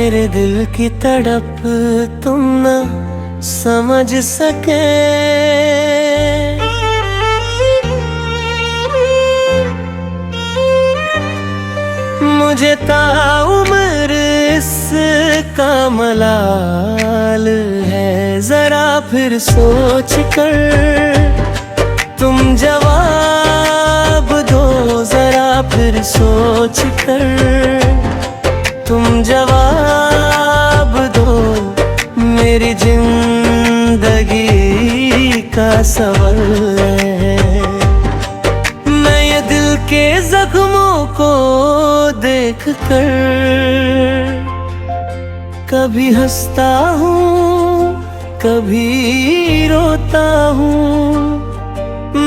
मेरे दिल की तड़प तुम न समझ सके। मुझे ताउम्र इसका मलाल है, जरा फिर सोच कर तुम जवाब दो, जरा फिर सोच कर तुम जवाब दो। मेरी जिंदगी का सवाल है, मैं ये दिल के जख्मों को देख कर कभी हंसता हूँ, कभी रोता हूँ।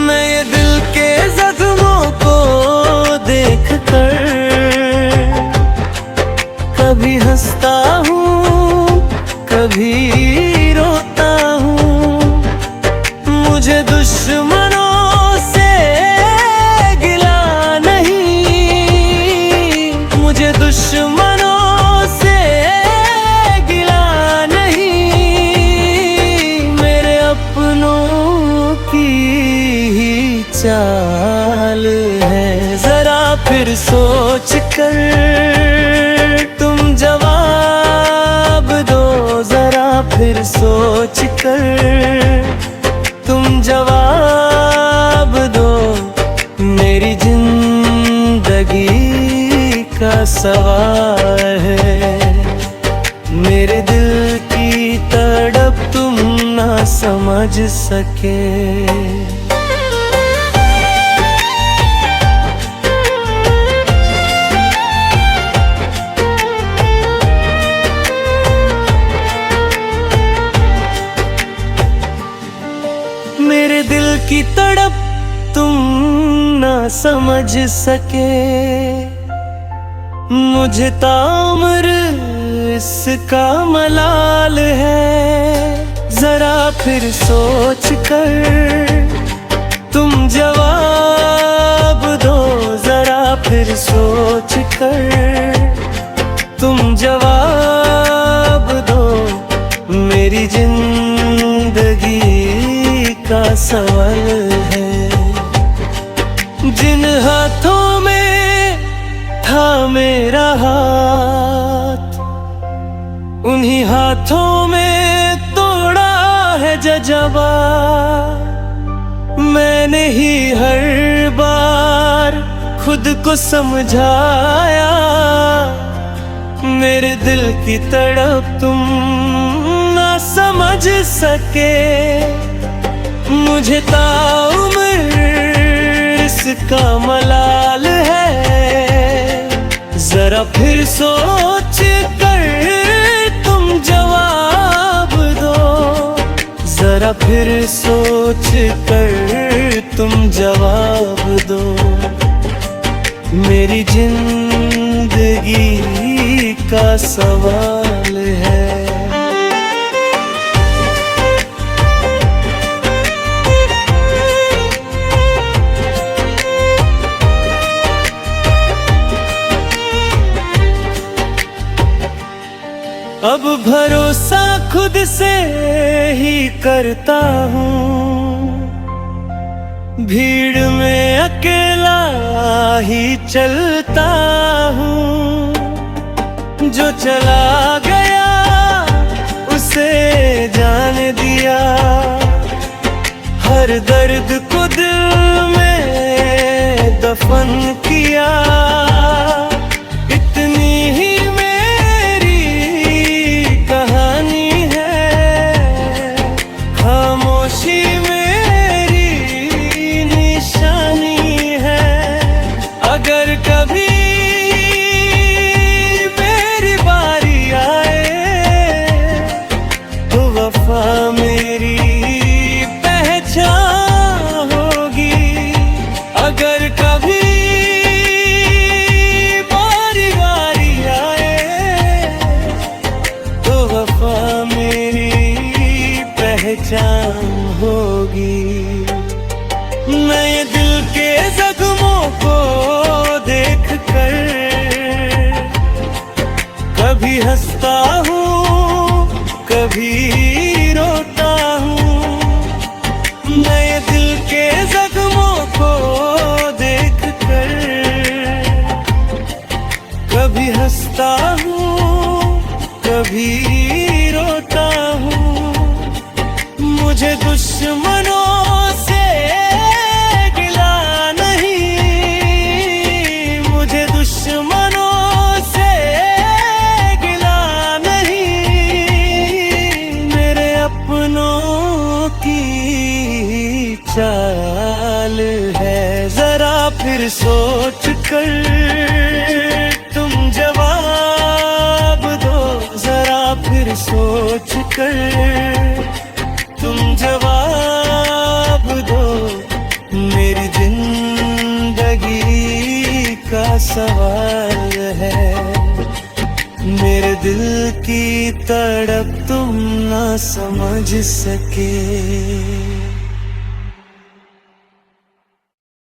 मैं ये दिल के जख्मों को देख कर कभी हंसता हूँ, कभी रोता हूँ। मुझे दुश्मनों से गिला नहीं, मुझे दुश्मनों से गिला नहीं। मेरे अपनों की ही चाल है, जरा फिर सोच कर तुम जवाब दो, जरा फिर सोच कर तुम जवाब दो। मेरी जिंदगी का सवाल है, मेरे दिल की तड़प तुम ना समझ सके। मेरे दिल की तड़प तुम ना समझ सके। मुझे ताउम्र इसका मलाल है, जरा फिर सोच कर तुम जवाब दो, जरा फिर सोच कर तुम जवाब दो। मेरी जिंदगी का सवाल है, जिन हाथों में था मेरा हाथ, उन्हीं हाथों में तोड़ा है जज़्बा। मैंने ही हर बार खुद को समझाया, मेरे दिल की तड़प तुम ना समझ सके। मुझे ताउम्र इसका मलाल है, जरा फिर सोच कर तुम जवाब दो, जरा फिर सोच कर तुम जवाब दो। मेरी जिंदगी का सवाल है। अब भरोसा खुद से ही करता हूँ, भीड़ में अकेला ही चलता हूँ। जो चला गया उसे जाने दिया, हर दर्द को दिल में दफन किया। इतनी ही पहचान होगी। मैं ये दिल के जख्मों को देख कर कभी कभी हंसता हूँ कभी रोता हूँ, नए दिल के जख्मों को देख कर। कभी हंसता हूँ कभी रोता हूँ, मुझे दुश्मनों से गिला नहीं, मुझे दुश्मनों से गिला नहीं। मेरे अपनों की चाल है, जरा फिर सोच कर तुम जवाब दो, जरा फिर सोच कर तुम जवाब दो। मेरी जिंदगी का सवाल है, मेरे दिल की तड़प तुम ना समझ सके।